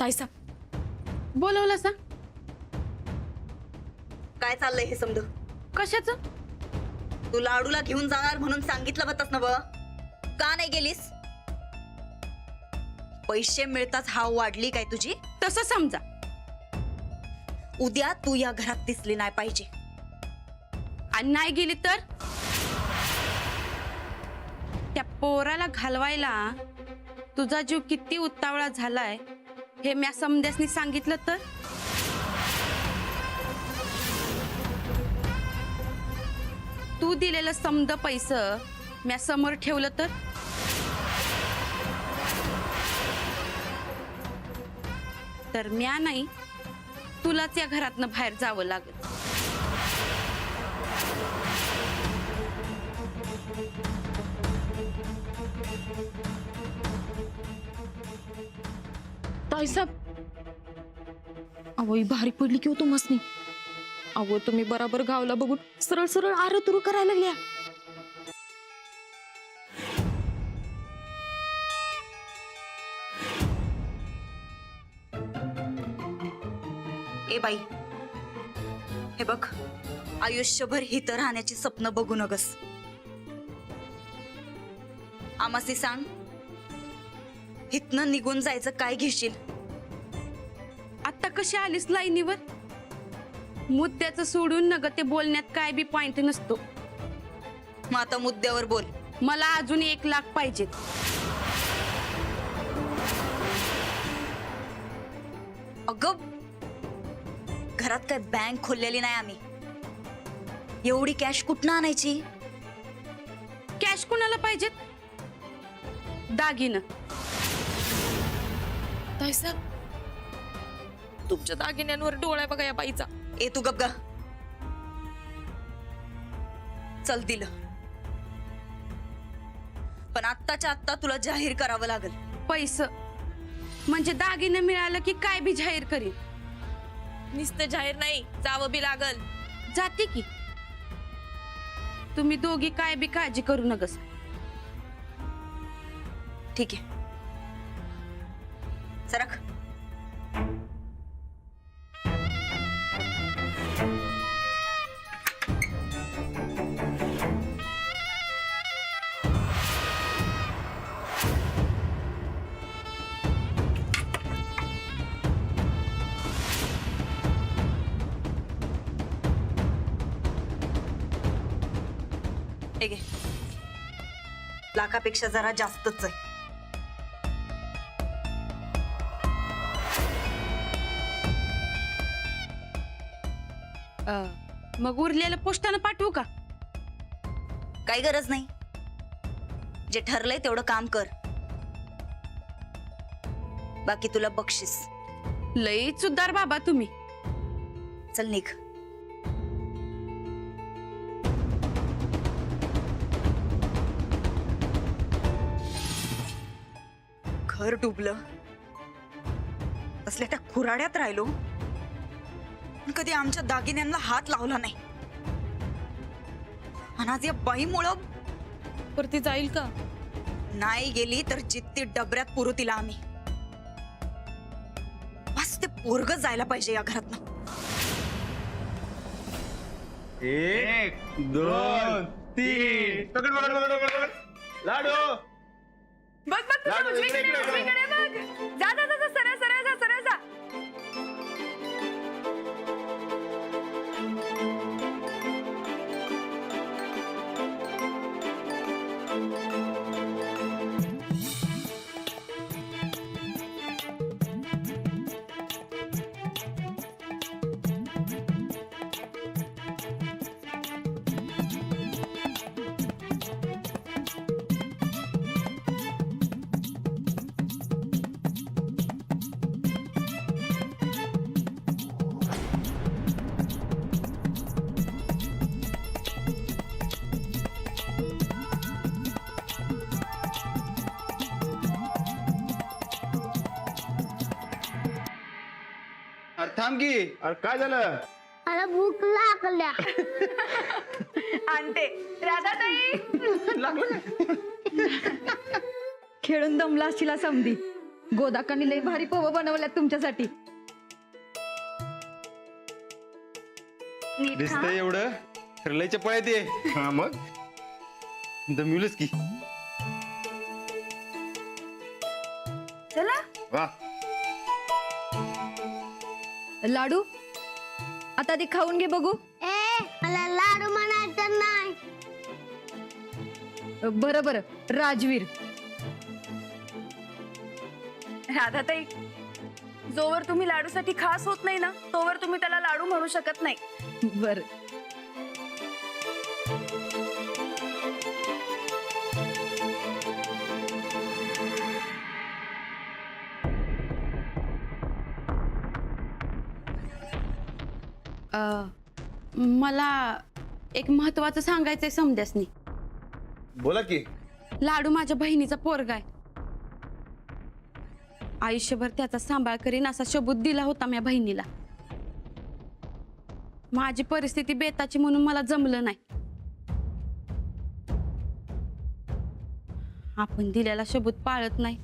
ताईसाहेब बोलवलं सा काय चाललंय हे समज? कशाचं? तू लाडूला घेऊन जाणार म्हणून सांगितलं होतंस ना ब? का नाही गेलीस? पैसे मिळताच हाव वाढली काय तुझी? तसं समजा. उद्या तू या घरात दिसली नाही पाहिजे. आणि नाही गेली तर त्या पोराला घालवायला तुझा जीव किती उत्तावळा झालाय हे म्या समद्यासनी सांगितलं तर? तू दिलेलं समद पैसं म्या समोर ठेवलं तर म्या नाही तुलाच या घरातनं बाहेर जावं लागेल. ताईसाहेब अहो ही भारी पडली की हो तुम्हासनी. अहो तुम्ही बराबर गावला बघून सरळ सरळ आर तुरु करायला लागल्या. ए बाई, हे बघ, आयुष्यभर हित राहण्याची स्वप्न बघू नगस. आमासी सांग, हितनं निघून जायचं काय घेशील? आता कशी आलीस लाईनीवर? मुद्द्याचं सोडून नग ते बोलण्यात काय बी पॉइंट नसतो. मग आता मुद्द्यावर बोल. मला अजून 1 लाख पाहिजेत. अगं, घरात काय बँक खोललेली नाही आम्ही. एवढी कॅश कुठनं आणायची? कॅश कुणाला पाहिजेत? दागिनं. ताईसाहेब तुमच्या दागिन्यांवर डोळा बघा या बाईचा. ए तू गप गा. चल दिलं, पण आत्ताच्या आत्ता तुला जाहीर करावं लागल. पैसे म्हणजे दागिनं मिळालं की काय बी जाहीर करीन. नुसतं जाहीर नाही, जावं बी लागल. जाते की. तुम्ही दोघी काय बी काळजी करू नकस. ठीक आहे, सरक. हे घे. लाखापेक्षा जरा जास्तच आहे. मग उरलेलं पोस्टानं पाठवू का? काही गरज नाही. जे ठरलंय तेवढं काम कर. बाकी तुला बक्षीस. लई चुद्दार बाबा तुम्ही. चल निघ. घर डुबलं, असल्या त्या खुराड्यात राहिलो, पण कधी आमच्या दागिन्यांना हात लावला नाही. आणि आज या बाईमुळं परती जाईल का? नाही गेली तर जित्ती डबऱ्यात पुरू तिला आम्ही. बस ते पोरग जायला पाहिजे या घरातनं. 1 2 3 पकड पकड पकड पकड. लाडू बघ बघ तुझ्या लाडू, उजवीकडे इकडे, इकडे, उजवीकडे बघ. जा जा जा जा, सरळ सरळ जा, सरळ जा. अरे थांब की. अरे काय झालं? मला भूक लागल्या. आणते राधाताई. लागलं काय? खेळून दमला असशीला समधी. गोदाकांनी लय भारी पव बनवल्यात तुमच्यासाठी. दिसतंय एवढं खरलयच्या पळ्यात ये. हा मग दमिवलंच की. चला वा लाडू आता ते खाऊन घे बघू. मला लाडू म्हणायचं नाही. बरं बरं राजवीर. राधाताई, जोवर तुम्ही लाडूसाठी खास होत नाही ना तोवर तुम्ही त्याला लाडू म्हणू शकत नाही. बर. मला एक महत्वाचं सांगायचंय समद्यासनी. बोला की. लाडू माझ्या बहिणीचा पोरगा आहे. आयुष्यभर त्याचा सांभाळ करीन असा शबूत दिला होता माझ्या बहिणीला. माझी परिस्थिती बेताची म्हणून मला जमलं नाही. आपण दिलेला शबूत पाळत नाही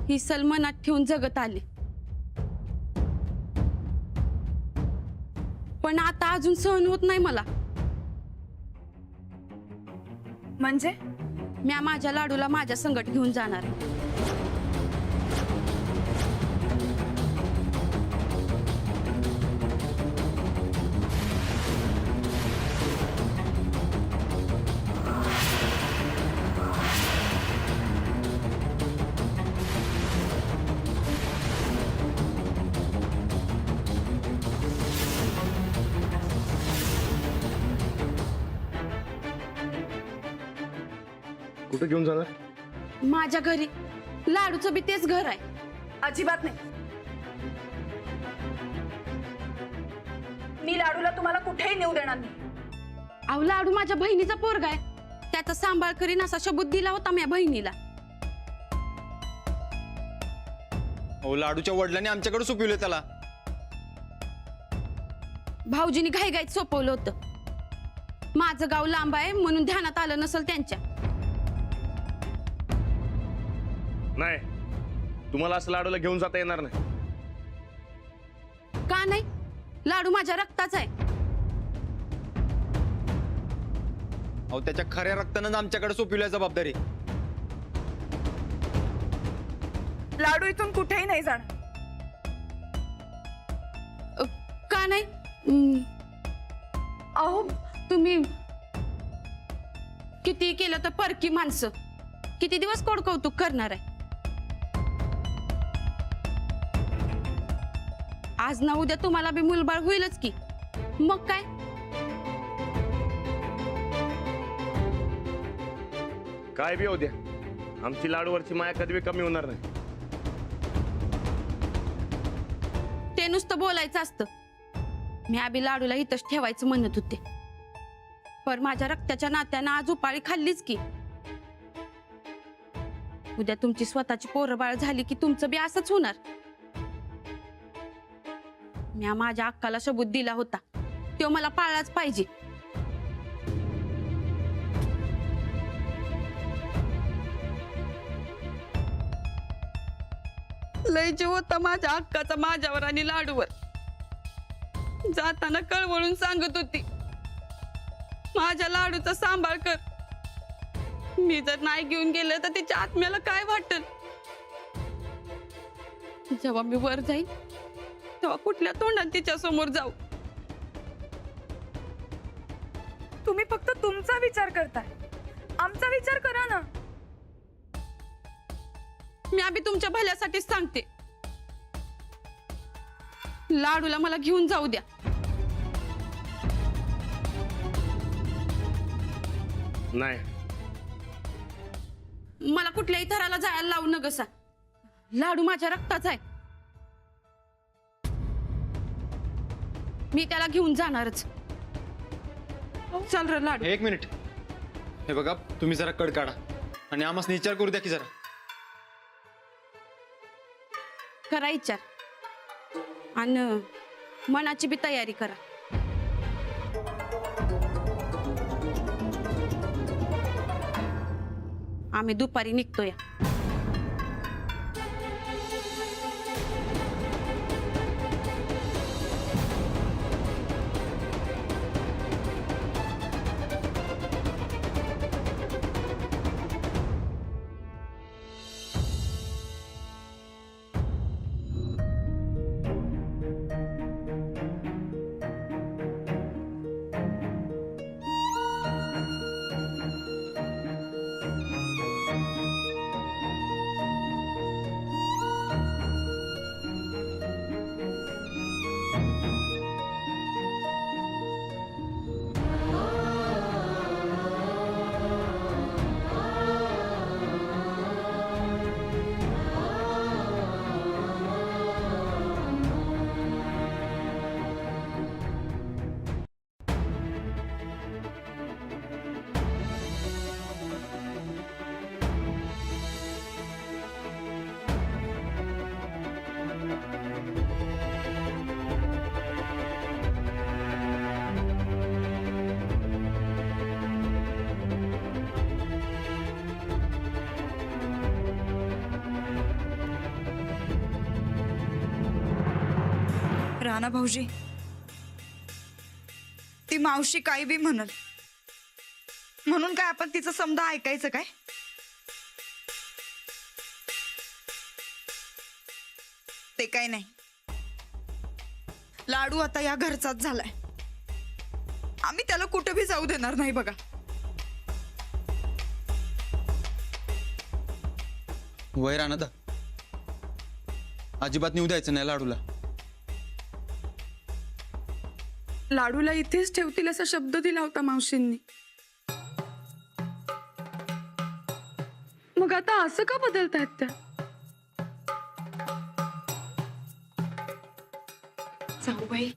ही सल मनात ठेवून जगत आले. पण आता अजून सहन होत नाही मला. म्हणजे मी माझ्या लाडूला माझ्या संगट घेऊन जाणार. कुठे घेऊन जाणार? माझ्या घरी. लाडूचं बी तेच घर आहे. अजिबात नाही. मी लाडूला तुम्हाला कुठेही नेऊ देणार नाही. अहो लाडू माझ्या बहिणीचा पोरगा आहे. त्याचा सांभाळ करीन असा शब्द दिला होता माझ्या बहिणीला. अहो लाडूच्या वडिलांनी आमच्याकडे सोपवलं त्याला. भाऊजींनी घाईघाईत सोपवलं होतं. माझं गाव लांब आहे म्हणून ध्यानात आलं नसल त्यांच्या. नाही, तुम्हाला असं लाडूला घेऊन जाता येणार नाही. का नाही? लाडू माझ्या रक्ताचा आहे. अहो त्याच्या खऱ्या रक्तानं आमच्याकडे सोपवल्या जबाबदारी. लाडू इथून कुठेही नाही जाणार. का नाही? अहो तुम्ही किती केलं तर परकी माणसं किती दिवस कोड कौतुक करणार आहे. आज ना उद्या तुम्हाला बी मुलबाळ होईलच की. मग काय? काय बी होऊ द्या, आमची लाडूवरची माया कधी बी कमी होणार नाही. ते नुसतं बोलायचं असतं. मी आबी लाडूला इथंच ठेवायचं म्हणत होते, पण माझ्या रक्ताच्या नात्यानं आज उपाळी खाल्लीच की. उद्या तुमची स्वतःची पोरं बाळ झाली की तुमचं बी असंच होणार. मी माझ्या अक्काला सबूत दिला होता, तो मला पाळलाच पाहिजे. लय जीव होता माझ्या अक्काचा माझ्यावर आणि लाडूवर. जाताना कळवळून सांगत होती, माझ्या लाडूचा सांभाळ कर. मी जर नाही घेऊन गेलं तर तिच्या आत्म्याला काय वाटेल. जेव्हा मी वर जाईन तेव्हा कुठल्या तोंडात तिच्या समोर जाऊ. तुम्ही फक्त तुमचा विचार करताय, आमचा विचार करा ना. मी आम्ही तुमच्या भल्यासाठीच सांगते. लाडूला मला घेऊन जाऊ द्या. नाही, मला कुठल्याही थराला जायला लावू न कसा. लाडू माझ्या रक्ताचा आहे. मी त्याला घेऊन जाणारच. चल रे लाडू. एक मिनिट, हे बघा तुम्ही जरा कड काढा आणि आम्हाला विचार करू द्या की जरा. करा विचार आणि मनाची बी तयारी करा. आम्ही दुपारी निघतोय. राणा भाऊजी, ती मावशी काही बी म्हणल म्हणून काय आपण तिचं समजा ऐकायचं काय? ते काही नाही. लाडू आता या घरचाच झालाय. आम्ही त्याला कुठं बी जाऊ देणार नाही बघा. वय राणादा, अजिबात नेऊ द्यायचं नाही लाडूला. लाडूला इथेच ठेवतील असा शब्द दिला होता मावशींनी. मग आता असं का बदलतायत त्या? जाऊबाई,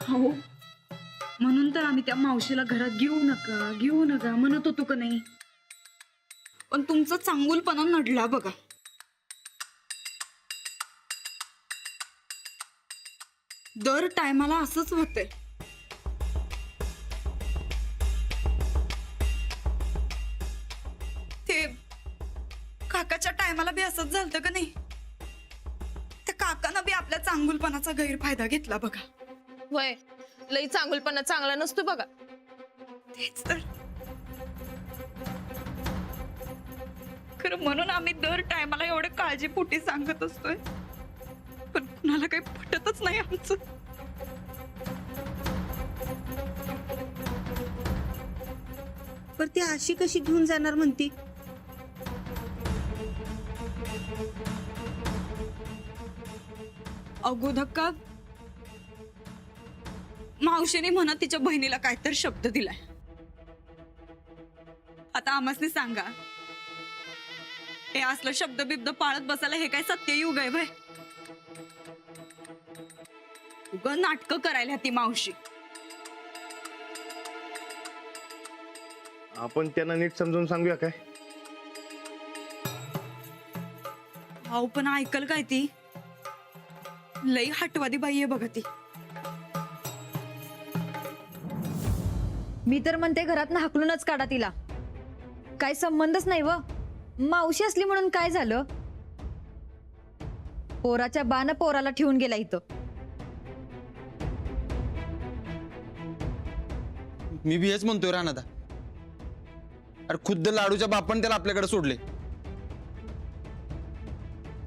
हो म्हणून तर आम्ही त्या मावशीला घरात घेऊ नका म्हणत होतो का नाही. पण तुमचा चांगुलपणा नडला बघा. दर टायमाला असंच होतंय. ते काकाच्या टायमाला बी असंच झालं का नाही. त्या काकानं बी आपल्या चांगुलपणाचा गैरफायदा घेतला बघा. वय लई चांगुलपणा चांगला नसतो बघा. तेच तर. खरं म्हणून आम्ही दर टायमाला एवढं काळजीपोटी सांगत असतोय, पण कुणाला काही पटतच नाही आमचं. पर ती अशी कशी घेऊन जाणार म्हणती? अगो धक्का, मावशीने म्हणत तिच्या बहिणीला काहीतरी शब्द दिलाय. आता आम्हासनी सांगा, हे असलं शब्द बिब्द पाळत बसायला हे काय सत्ययुग आहे भाई? उगा नाटकं करायला ती मावशी. आपण त्यांना नीट समजून सांगूया काय? भाऊ पण ऐकल काय ती? लई हटवादी बाई आहे बघा ती. मी तर म्हणते घरातनं हाकलूनच काढा तिला. काय संबंधच नाही व. मावशी असली म्हणून काय झालं? पोराच्या बानं पोराला ठेवून गेला इथं. मी बी हेच म्हणतोय राणादा. अरे खुद्द लाडूच्या बापाने त्याला आपल्याकडे सोडले.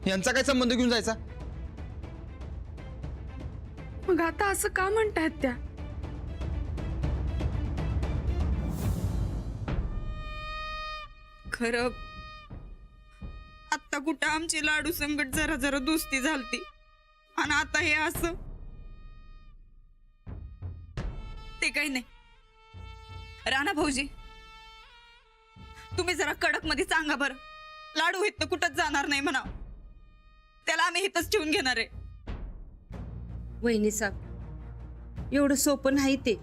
यांचा काय संबंध घेऊन जायचा? मग आता असं का म्हणतायत त्या? खरं आता कुठं आमची लाडू संकट जरा जरा दोस्ती झालती, आणि आता हे असं. ते काही नाही. राणा भाऊजी, तुम्ही जरा कडक मध्ये सांगा बरं. लाडू इथं कुठंच जाणार नाही म्हणा. त्याला आम्ही इथंच ठेवून घेणार आहे. वहिनी साहेब, एवढं सोपं नाही ते.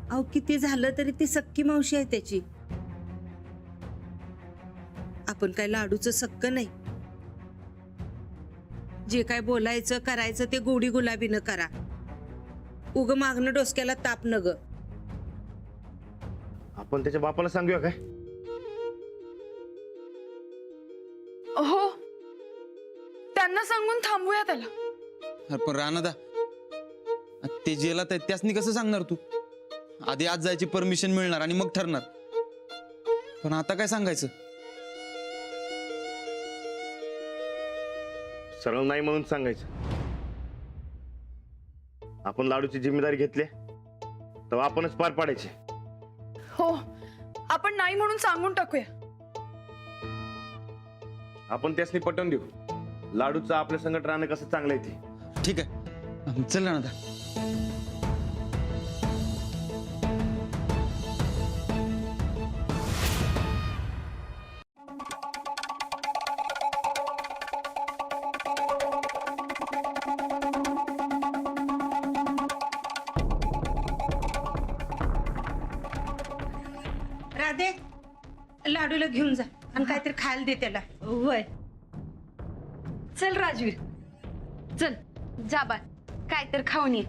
अहो किती झालं तरी ती सक्की मावशी आहे त्याची. आपण काय लाडूचं सक्क नाही. जे काय बोलायचं करायचं ते गोडी गुलाबीनं करा. उग मागणं डोसक्याला ताप न ग. आपण त्याच्या बापाला सांगूया काय? हो, त्यांना सांगून थांबूया त्याला. अरे पण राणादा, ते जेलात आहेत त्यासनी कसं सांगणार तू? आधी आज जायची परमिशन मिळणार आणि मग ठरणार. पण आता काय सांगायचं? सरळ नाही म्हणून सांगायचं. आपण लाडूची जिम्मेदारी घेतली तर आपणच पार पाडायची. हो, आपण नाही म्हणून सांगून टाकूया. आपण त्यासनी पटवून देऊ. लाडूचं आपल्या संगत राहणं कसं चांगलं आहे ते. ठीक आहे, चल राणादा. राधे, लाडूला घेऊन जा आणि काहीतरी खायला दे त्याला. वय चल राजवीर, चल. जा बा, काय तर खाऊन ये.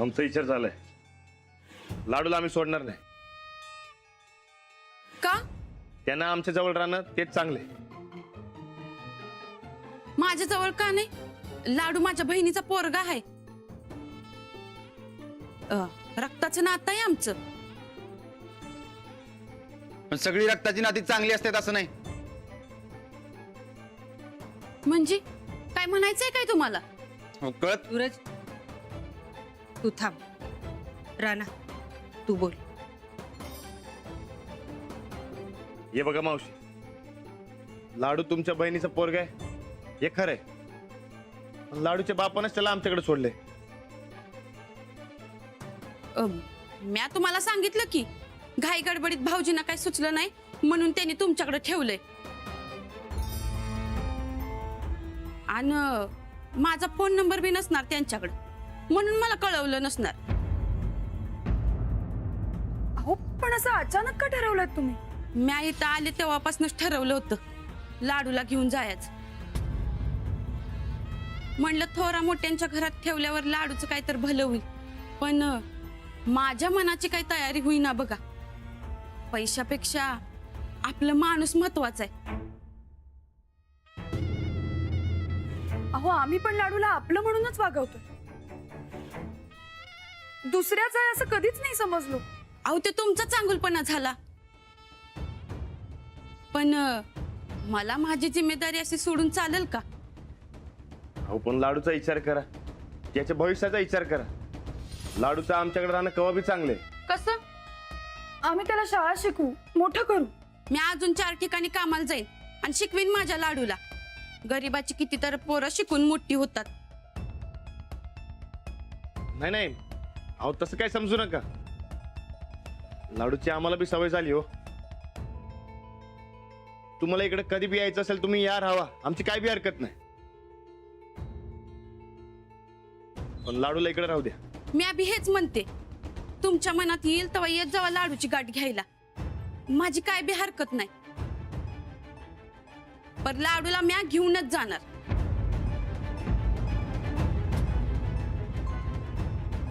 आमचा विचार झालाय. लाडूला आम्ही सोडणार नाही. का? त्यांना आमच्या जवळ राहणं तेच चांगले. माझ्या जवळ का नाही? लाडू माझ्या बहिणीचा पोरगा आहे. रक्ताचं नातं आहे आमचं. पण सगळी रक्ताची नाती चांगली असतात असं नाही. म्हणजे काय म्हणायचंय काय तुम्हाला? हो, कळत. सूरज, तू थांब. राणा, तू बोल. हे बघा मावशी, लाडू तुमच्या बहिणीचा पोरगा आहे हे खरंय. पण लाडूच्या बापानेच त्याला आमच्याकडे सोडले. म्या तुम्हाला सांगितलं की घाई गडबडीत भाऊजींना काही सुचलं नाही म्हणून त्यांनी तुमच्याकडे ठेवलंय. आणि माझा फोन नंबर बी नसणार त्यांच्याकडे म्हणून मला कळवलं नसणार. अहो पण असं अचानक का ठरवलं तुम्ही? म्या इथं आले तेव्हापासूनच ठरवलं होतं लाडूला घेऊन जायचं. म्हणलं थोरा मोठ्यांच्या घरात ठेवल्यावर लाडूचं काय तर भलं होईल. पण माझ्या मनाची काही तयारी होईना बघा. पैशापेक्षा आपलं माणूस महत्वाचा आहे. अहो आम्ही पण लाडूला आपलं म्हणूनच वागवतोय. दुसऱ्याच आहे असं कधीच नाही समजलो. अहो ते तुमचा चांगुलपणा झाला. पण मला माझी जिम्मेदारी अशी सोडून चालेल का? अहो पण लाडूचा विचार करा, त्याच्या भविष्याचा विचार करा. लाडूचं आमच्याकडे राहणं कवा बी चांगले. कसं? आम्ही त्याला शाळा शिकवू, मोठं करू. मी अजून 4 ठिकाणी कामाला जाईन आणि शिकवीन माझ्या लाडूला. गरीबाची किती तर पोरं शिकून मोठी होतात. नाही नाही, अहो तसं काय समजू नका. लाडूची आम्हाला बी सवय झाली हो. तुम्हाला इकडे कधी बी यायचं असेल तुम्ही या, राहावा, आमची काय बी हरकत नाही. पण लाडूला इकडे राहू द्या. मी अभि हेच म्हणते, तुमच्या मनात येईल तेव्हा येत जावा लाडूची गाठ घ्यायला. माझी काय बी हरकत नाही. पण लाडूला म्या घेऊनच जाणार.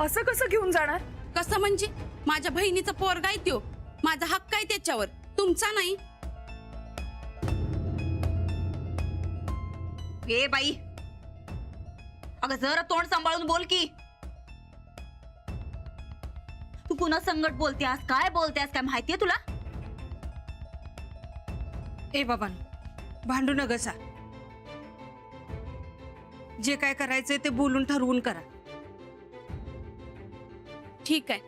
असं कसं घेऊन जाणार? कसं म्हणजे? माझ्या बहिणीचा पोरगा आहे त्यो. माझा हक्क आहे त्याच्यावर, तुमचा नाही. ए बाई, अगं जरा तोंड सांभाळून बोल की. तू पुन्हा संकट बोलतेस, काय बोलतेस काय माहितीये तुला? ए बाबा, भांडू नका सा. जे काय करायचंय ते बोलून ठरवून करा. ठीक आहे,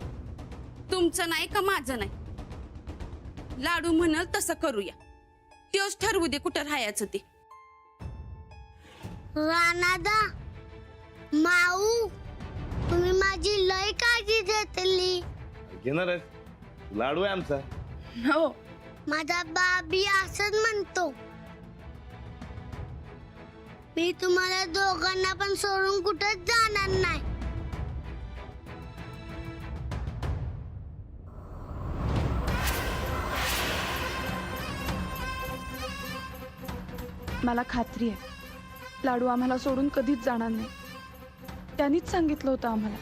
तुमचं नाही का माझं नाही. लाडू म्हणाल तसं करूया. त्योच ठरवू दे कुठं राहायचं ते. राणादा, माऊ, तुम्ही माझी लय काळजी घेतली. घेणार आहे, लाडू आहे आमचा. हो, माझा बाबी असंच म्हणतो. मी तुम्हाला दोघांना पण सोडून कुठंच जाणार नाही. मला खात्री आहे लाडू आम्हाला सोडून कधीच जाणार नाही. त्यांनीच सांगितलं होतं आम्हाला.